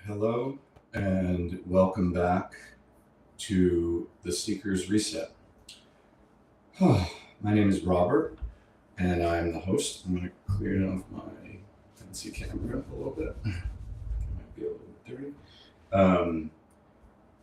Hello and welcome back to the Seeker's Reset. My name is Robert and I'm the host. I'm going to clear off my fancy camera a little bit. It might be a little bit dirty.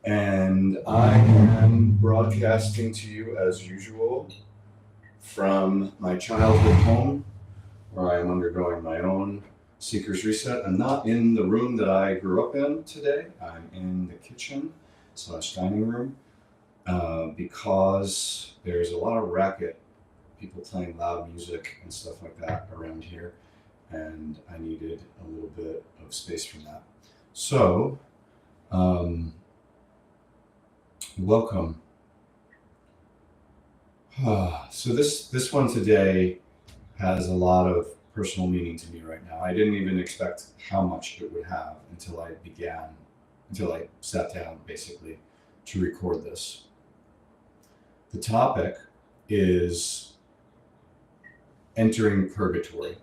And I am broadcasting to you as usual from my childhood home where I am undergoing my own Seeker's Reset. I'm not in the room that I grew up in today. I'm in the kitchen / dining room because there's a lot of racket, people playing loud music and stuff like that around here, and I needed a little bit of space from that. So, welcome. So this one today has a lot of personal meaning to me right now. I didn't even expect how much it would have until I sat down basically to record this. The topic is entering purgatory.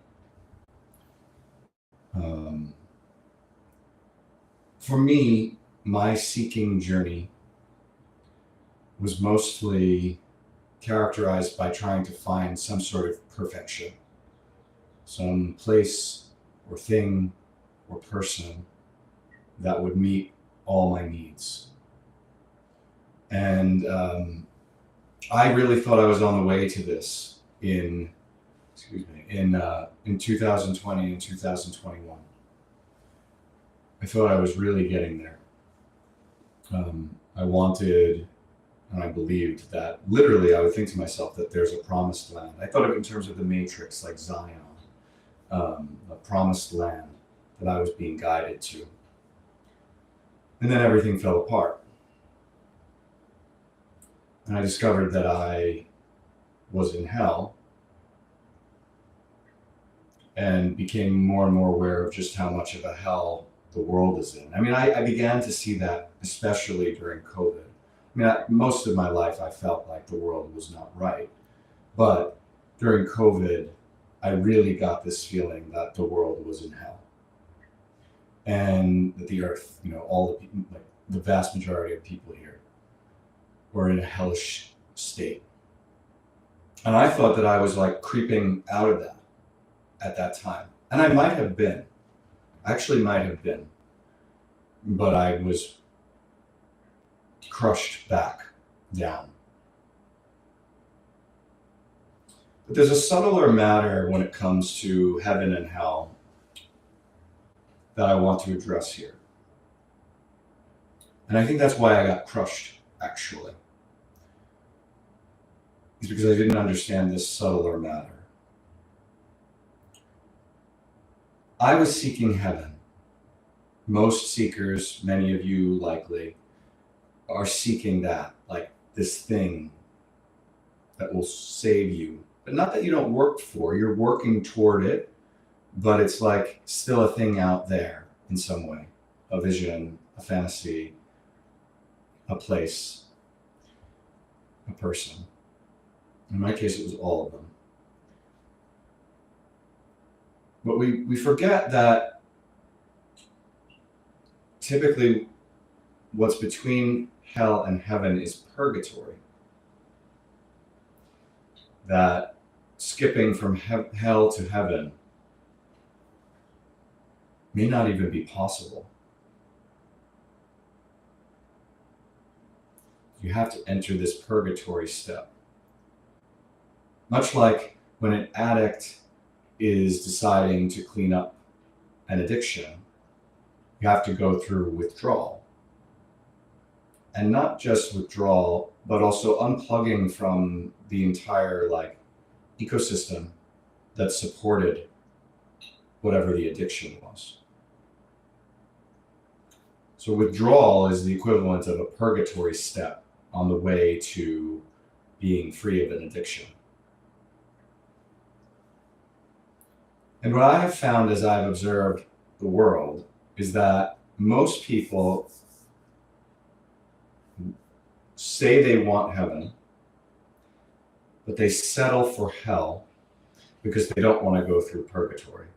For me, my seeking journey was mostly characterized by trying to find some sort of perfection, some place or thing or person that would meet all my needs. And I really thought I was on the way to this in 2020 and 2021. I thought I was really getting there. I wanted, and I believed that literally I would think to myself that there's a promised land. I thought of it in terms of the Matrix, like Zion, a promised land that I was being guided to. And then everything fell apart. And I discovered that I was in hell and became more and more aware of just how much of a hell the world is in. I mean, I began to see that especially during COVID. I mean, most of my life I felt like the world was not right. But during COVID, I really got this feeling that the world was in hell. And that the earth, all the people, like the vast majority of people here, were in a hellish state. And I thought that I was like creeping out of that at that time. And I might have been. Actually might have been. But I was crushed back down. But there's a subtler matter when it comes to heaven and hell that I want to address here. And I think that's why I got crushed, actually. It's because I didn't understand this subtler matter. I was seeking heaven. Most seekers, many of you likely, are seeking that, like this thing that will save you. But not that you don't work for, you're working toward it, but it's like still a thing out there in some way, a vision, a fantasy, a place, a person. In my case, it was all of them. But we forget that typically what's between hell and heaven is purgatory. That skipping from hell to heaven may not even be possible. You have to enter this purgatory step. Much like when an addict is deciding to clean up an addiction, you have to go through withdrawal. And not just withdrawal, but also unplugging from the entire ecosystem that supported whatever the addiction was. So withdrawal is the equivalent of a purgatory step on the way to being free of an addiction. And what I have found as I've observed the world is that most people say they want heaven, but they settle for hell because they don't want to go through purgatory.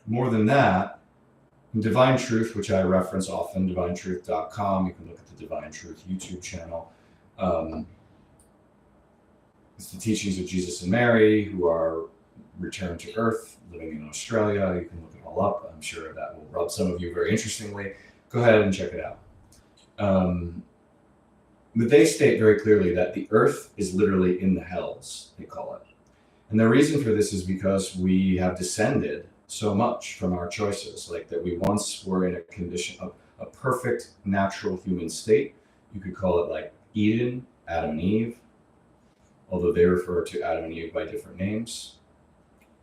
more than that, Divine Truth, which I reference often, divinetruth.com, you can look at the Divine Truth YouTube channel. It's the teachings of Jesus and Mary, who are returned to Earth, living in Australia. You can look it all up. I'm sure that will rub some of you very interestingly. Go ahead and check it out. But they state very clearly that the Earth is literally in the hells, they call it. And the reason for this is because we have descended so much from our choices, like that we once were in a condition of a perfect natural human state. You could call it like Eden, Adam and Eve, although they refer to Adam and Eve by different names,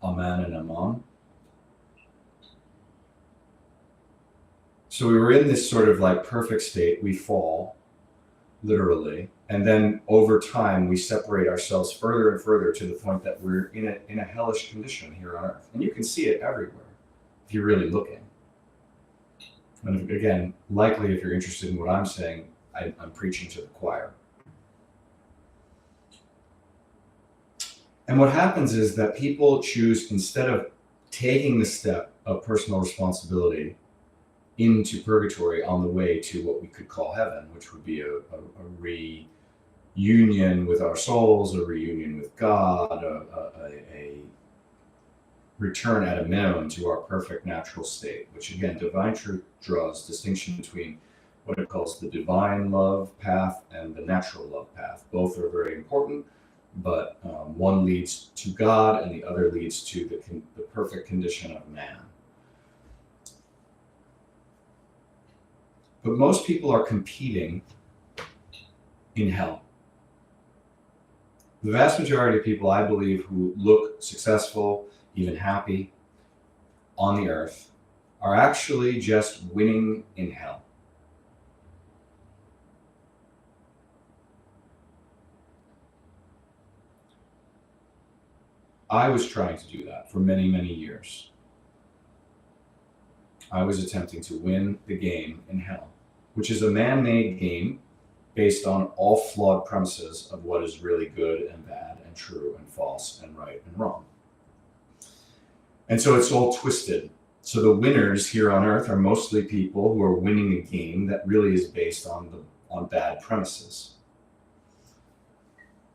Aman and Aman. So we were in this sort of like perfect state. We fall, literally, and then over time we separate ourselves further and further to the point that we're in a hellish condition here on Earth. And you can see it everywhere if you're really looking. And again, likely if you're interested in what I'm saying, I'm preaching to the choir. And what happens is that people choose, instead of taking the step of personal responsibility into purgatory on the way to what we could call heaven, which would be a reunion with our souls, a reunion with God, a return at a minimum to our perfect natural state, which again, Divine Truth draws distinction between what it calls the divine love path and the natural love path. Both are very important, but one leads to God and the other leads to the perfect condition of man. But most people are competing in hell. The vast majority of people, I believe, who look successful, even happy on the earth, are actually just winning in hell. I was trying to do that for many, many years. I was attempting to win the game in hell, which is a man-made game based on all flawed premises of what is really good and bad and true and false and right and wrong. And so it's all twisted. So the winners here on earth are mostly people who are winning a game that really is based on bad premises.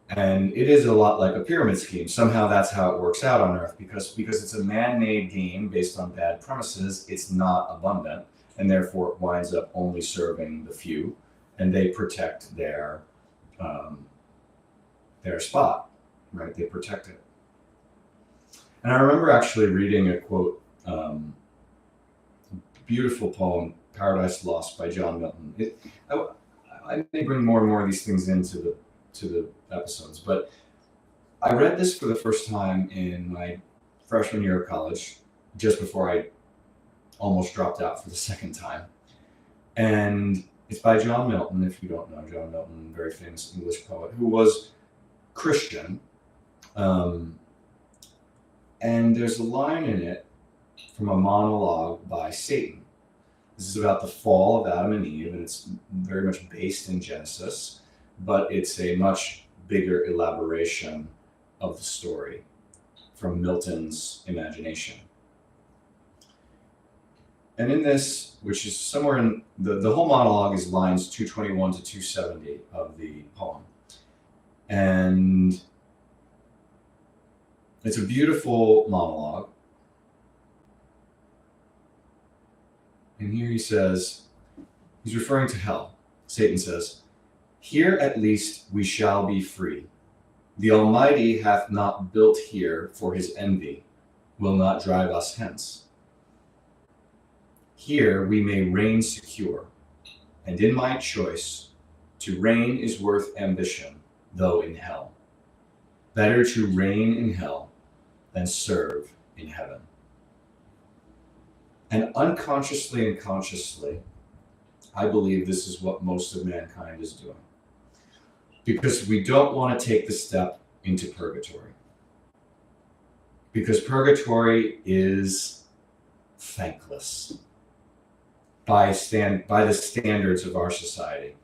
And it is a lot like a pyramid scheme. Somehow that's how it works out on earth, because it's a man-made game based on bad premises. It's not abundant, and therefore it winds up only serving the few, and they protect their spot, right? They protect it. And I remember actually reading a quote, beautiful poem, Paradise Lost by John Milton. I may bring more and more of these things into the episodes, but I read this for the first time in my freshman year of college, just before I almost dropped out for the second time. And it's by John Milton. If you don't know John Milton, very famous English poet who was Christian. And there's a line in it from a monologue by Satan. This is about the fall of Adam and Eve, and it's very much based in Genesis, but it's a much bigger elaboration of the story from Milton's imagination. And in this, which is somewhere in the whole monologue, is lines 221 to 270 of the poem. And it's a beautiful monologue. And here he says, he's referring to hell. Satan says, "Here at least we shall be free. The Almighty hath not built here for his envy, will not drive us hence. Here we may reign secure, and in my choice, to reign is worth ambition, though in hell. Better to reign in hell than serve in heaven." And unconsciously and consciously, I believe this is what most of mankind is doing. Because we don't want to take the step into purgatory. Because purgatory is thankless by the standards of our society.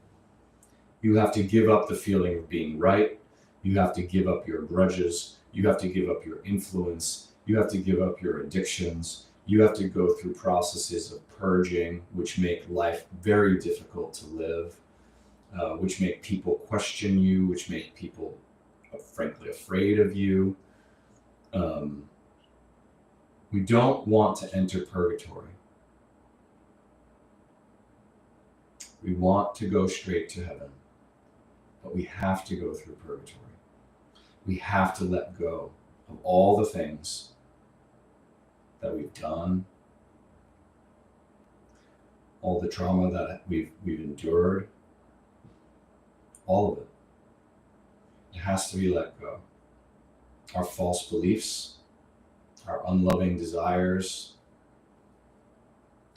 You have to give up the feeling of being right. You have to give up your grudges. You have to give up your influence. You have to give up your addictions. You have to go through processes of purging, which make life very difficult to live, which make people question you, which make people, frankly, afraid of you. We don't want to enter purgatory. We want to go straight to heaven, but we have to go through purgatory. We have to let go of all the things that we've done, all the trauma that we've endured, all of it. It has to be let go. Our false beliefs, our unloving desires,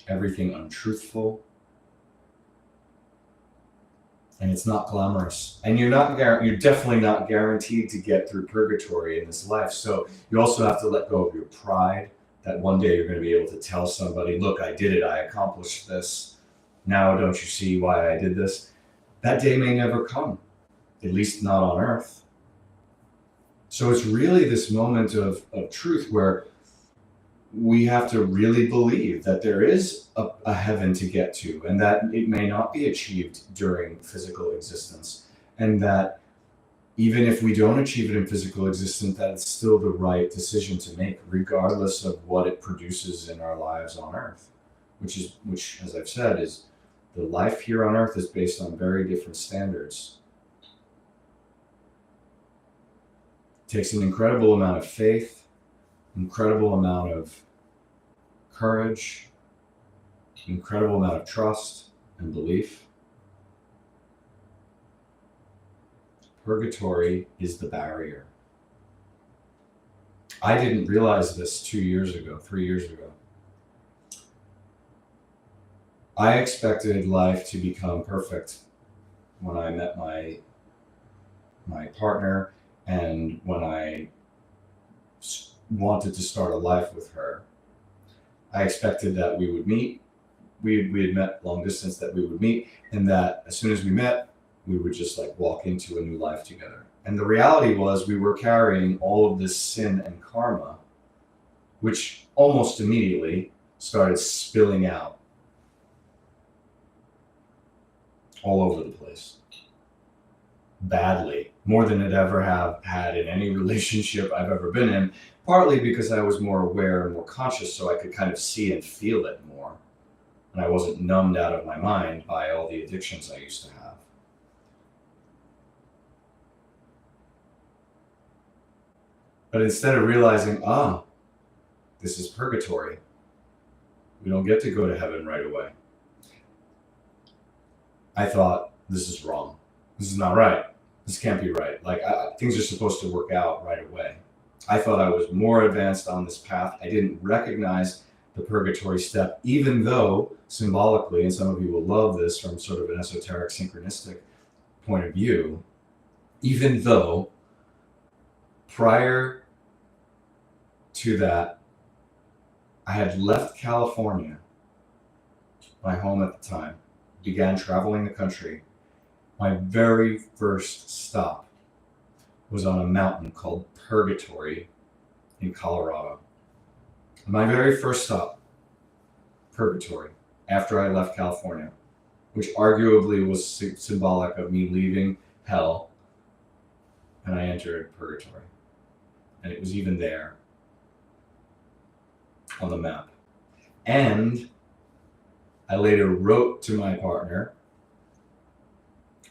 everything untruthful. And it's not glamorous. And you're definitely not guaranteed to get through purgatory in this life. So you also have to let go of your pride, that one day you're going to be able to tell somebody, look, I did it, I accomplished this. Now don't you see why I did this? That day may never come, at least not on earth. So it's really this moment of truth where we have to really believe that there is a heaven to get to, and that it may not be achieved during physical existence, and that even if we don't achieve it in physical existence, that it's still the right decision to make, regardless of what it produces in our lives on earth, which, as I've said, is the life here on earth is based on very different standards. It takes an incredible amount of faith, incredible amount of courage, incredible amount of trust and belief. Purgatory is the barrier. I didn't realize this 3 years ago. I expected life to become perfect when I met my partner, and when I wanted to start a life with her. I expected that we would meet. We had met long distance, that we would meet, and that as soon as we met, we would just like walk into a new life together. And the reality was we were carrying all of this sin and karma, which almost immediately started spilling out all over the place. Badly, more than it ever have had in any relationship I've ever been in, partly because I was more aware and more conscious, so I could kind of see and feel it more. And I wasn't numbed out of my mind by all the addictions I used to have. But instead of realizing, this is purgatory, we don't get to go to heaven right away, I thought, this is wrong. This is not right. This can't be right. Like, things are supposed to work out right away. I thought I was more advanced on this path. I didn't recognize the purgatory step, even though symbolically, and some of you will love this from sort of an esoteric synchronistic point of view, even though prior to that, I had left California, my home at the time, began traveling the country. My very first stop was on a mountain called Purgatory in Colorado. My very first stop, Purgatory, after I left California, which arguably was symbolic of me leaving hell, and I entered Purgatory. And it was even there on the map. And I later wrote to my partner,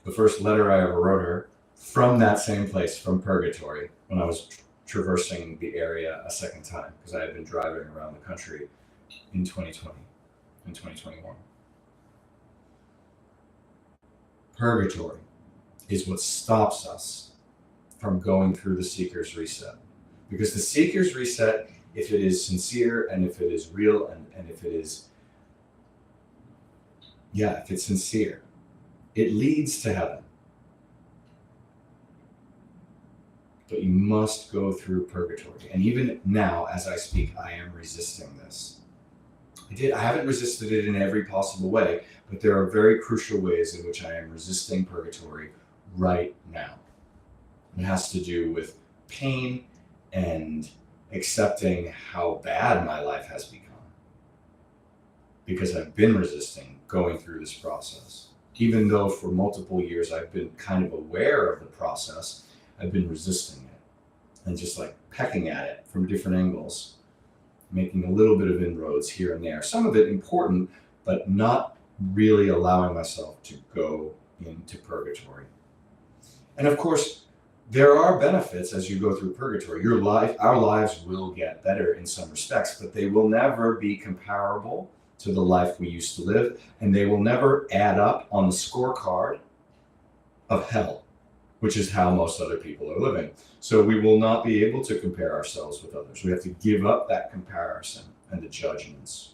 the first letter I ever wrote her, from that same place, from Purgatory, when I was traversing the area a second time, because I had been driving around the country in 2020 and 2021. Purgatory is what stops us from going through the Seeker's Reset. Because the Seeker's Reset, if it is sincere and if it is real and if it is, if it's sincere, it leads to heaven. But you must go through purgatory. And even now, as I speak, I am resisting this. I haven't resisted it in every possible way, but there are very crucial ways in which I am resisting purgatory right now. It has to do with pain and accepting how bad my life has become. because I've been resisting going through this process. Even though for multiple years I've been kind of aware of the process, I've been resisting it and just like pecking at it from different angles, making a little bit of inroads here and there. Some of it important, but not really allowing myself to go into purgatory. And of course, there are benefits as you go through purgatory. Our lives will get better in some respects, but they will never be comparable to the life we used to live, and they will never add up on the scorecard of hell, which is how most other people are living. So we will not be able to compare ourselves with others. We have to give up that comparison and the judgments.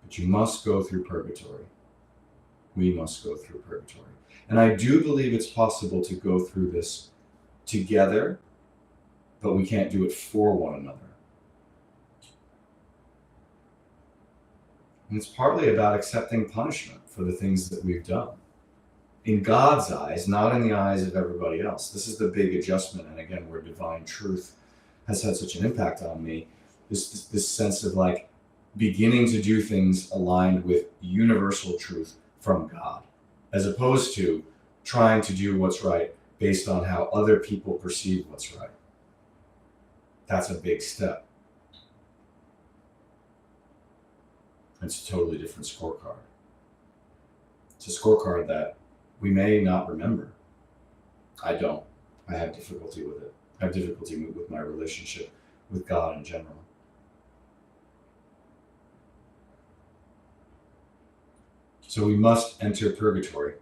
But you must go through purgatory. We must go through purgatory. And I do believe it's possible to go through this together, but we can't do it for one another. And it's partly about accepting punishment for the things that we've done. In God's eyes, not in the eyes of everybody else. This is the big adjustment. And again, where divine truth has had such an impact on me, this sense of like beginning to do things aligned with universal truth from God, as opposed to trying to do what's right based on how other people perceive what's right. That's a big step. It's a totally different scorecard. It's a scorecard that we may not remember. I don't. I have difficulty with it. I have difficulty with my relationship with God in general. So we must enter purgatory.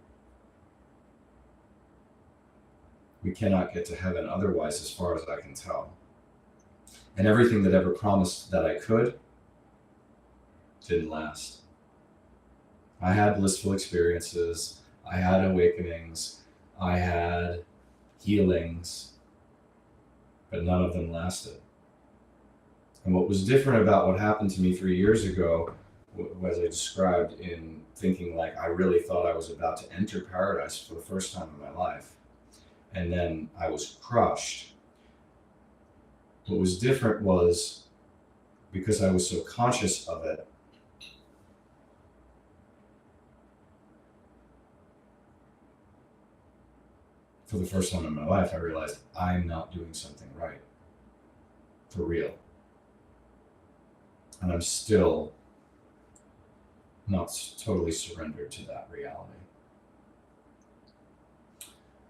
We cannot get to heaven otherwise, as far as I can tell. And everything that ever promised that I could didn't last. I had blissful experiences. I had awakenings. I had healings. But none of them lasted. And what was different about what happened to me 3 years ago, as I described in thinking like I really thought I was about to enter paradise for the first time in my life. And then I was crushed. What was different was because I was so conscious of it, for the first time in my life, I realized I'm not doing something right. For real. And I'm still not totally surrendered to that reality.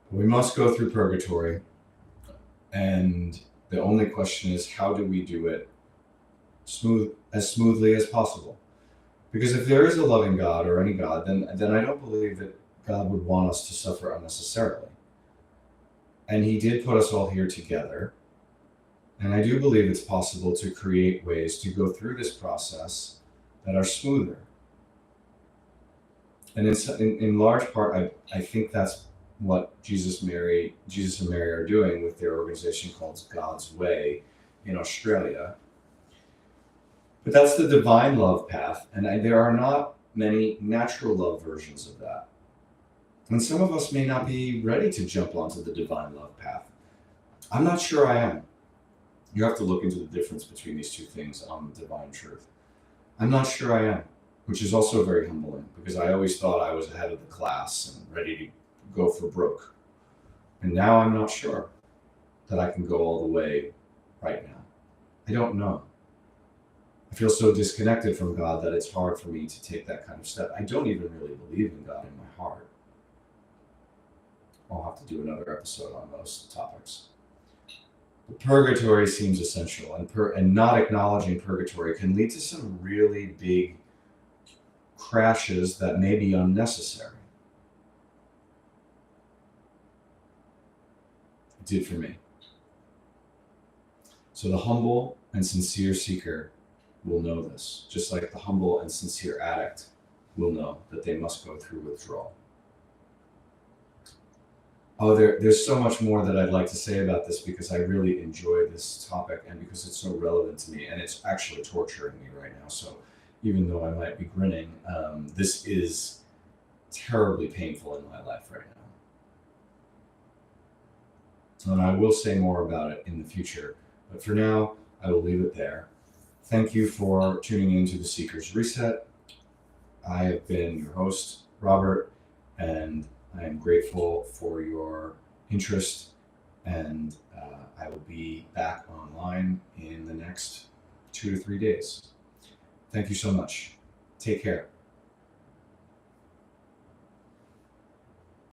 But we must go through purgatory. And the only question is, how do we do it as smoothly as possible? Because if there is a loving God or any God, then I don't believe that God would want us to suffer unnecessarily. And he did put us all here together. And I do believe it's possible to create ways to go through this process that are smoother. And in large part, I think that's what Jesus and Mary are doing with their organization called God's Way in Australia. But that's the divine love path, and there are not many natural love versions of that. And some of us may not be ready to jump onto the divine love path. I'm not sure I am. You have to look into the difference between these two things on divine truth. I'm not sure I am, which is also very humbling, because I always thought I was ahead of the class and ready to go for broke. And now I'm not sure that I can go all the way right now. I don't know. I feel so disconnected from God that it's hard for me to take that kind of step. I don't even really believe in God in my heart. I'll have to do another episode on those topics. But purgatory seems essential, and not acknowledging purgatory can lead to some really big crashes that may be unnecessary. It did for me. So the humble and sincere seeker will know this, just like the humble and sincere addict will know that they must go through withdrawal. Oh, there's so much more that I'd like to say about this, because I really enjoy this topic and because it's so relevant to me, and it's actually torturing me right now. So even though I might be grinning, this is terribly painful in my life right now. And I will say more about it in the future. But for now, I will leave it there. Thank you for tuning into the Seeker's Reset. I have been your host, Robert, and I am grateful for your interest, and I will be back online in the next 2 to 3 days. Thank you so much. Take care.